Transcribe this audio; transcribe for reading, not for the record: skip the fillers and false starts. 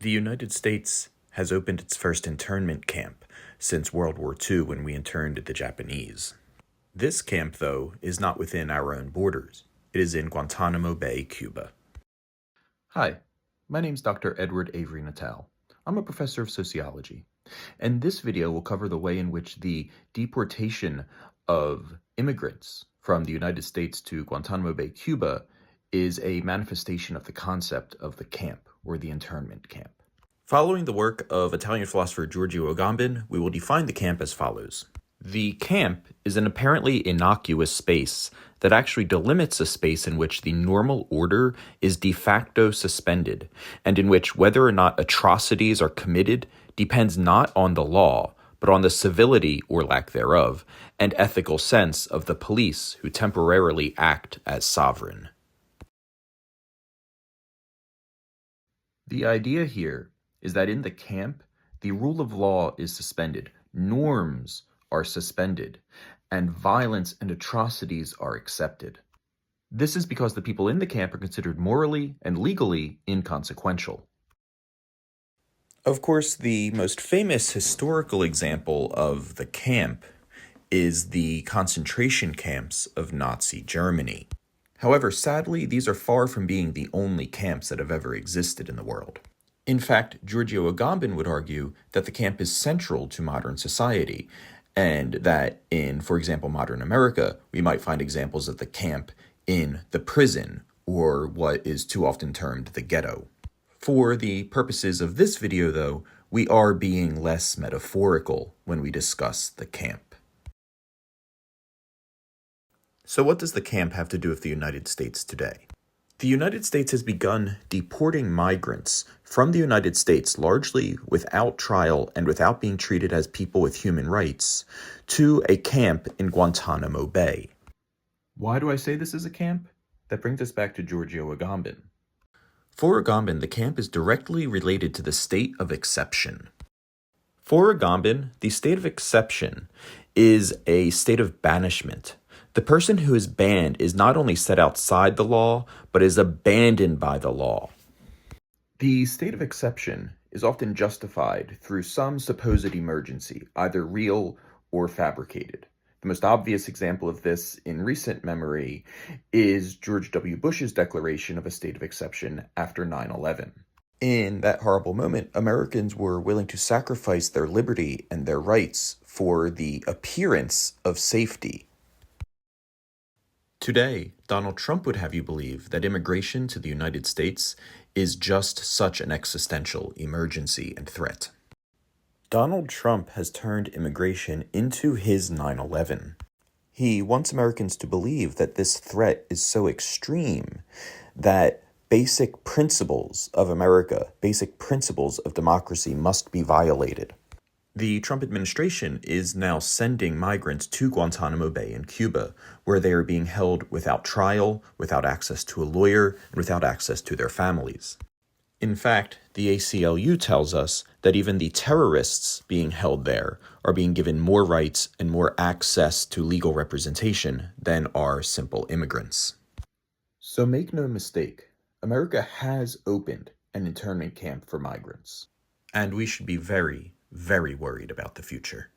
The United States has opened its first internment camp since World War II when we interned the Japanese. This camp, though, is not within our own borders. It is in Guantanamo Bay, Cuba. Hi, my name's Dr. Edward Avery-Natale. I'm a professor of sociology, and this video will cover the way in which the deportation of immigrants from the United States to Guantanamo Bay, Cuba is a manifestation of the concept of the camp, or the internment camp. Following the work of Italian philosopher Giorgio Agamben, we will define the camp as follows. The camp is an apparently innocuous space that actually delimits a space in which the normal order is de facto suspended, and in which whether or not atrocities are committed depends not on the law, but on the civility or lack thereof, and ethical sense of the police who temporarily act as sovereign. The idea here is that in the camp, the rule of law is suspended, norms are suspended, and violence and atrocities are accepted. This is because the people in the camp are considered morally and legally inconsequential. Of course, the most famous historical example of the camp is the concentration camps of Nazi Germany. However, sadly, these are far from being the only camps that have ever existed in the world. In fact, Giorgio Agamben would argue that the camp is central to modern society, and that in, for example, modern America, we might find examples of the camp in the prison, or what is too often termed the ghetto. For the purposes of this video, though, we are being less metaphorical when we discuss the camp. So what does the camp have to do with the United States today? The United States has begun deporting migrants from the United States largely without trial and without being treated as people with human rights to a camp in Guantanamo Bay. Why do I say this is a camp? That brings us back to Giorgio Agamben. For Agamben, the camp is directly related to the state of exception. For Agamben, the state of exception is a state of banishment. The person who is banned is not only set outside the law, but is abandoned by the law. The state of exception is often justified through some supposed emergency, either real or fabricated. The most obvious example of this in recent memory is George W. Bush's declaration of a state of exception after 9/11. In that horrible moment, Americans were willing to sacrifice their liberty and their rights for the appearance of safety. Today, Donald Trump would have you believe that immigration to the United States is just such an existential emergency and threat. Donald Trump has turned immigration into his 9/11. He wants Americans to believe that this threat is so extreme that basic principles of America, basic principles of democracy must be violated. The Trump administration is now sending migrants to Guantanamo Bay in Cuba, where they are being held without trial, without access to a lawyer, and without access to their families. In fact, the ACLU tells us that even the terrorists being held there are being given more rights and more access to legal representation than are simple immigrants. So make no mistake, America has opened an internment camp for migrants. And we should be very, very worried about the future.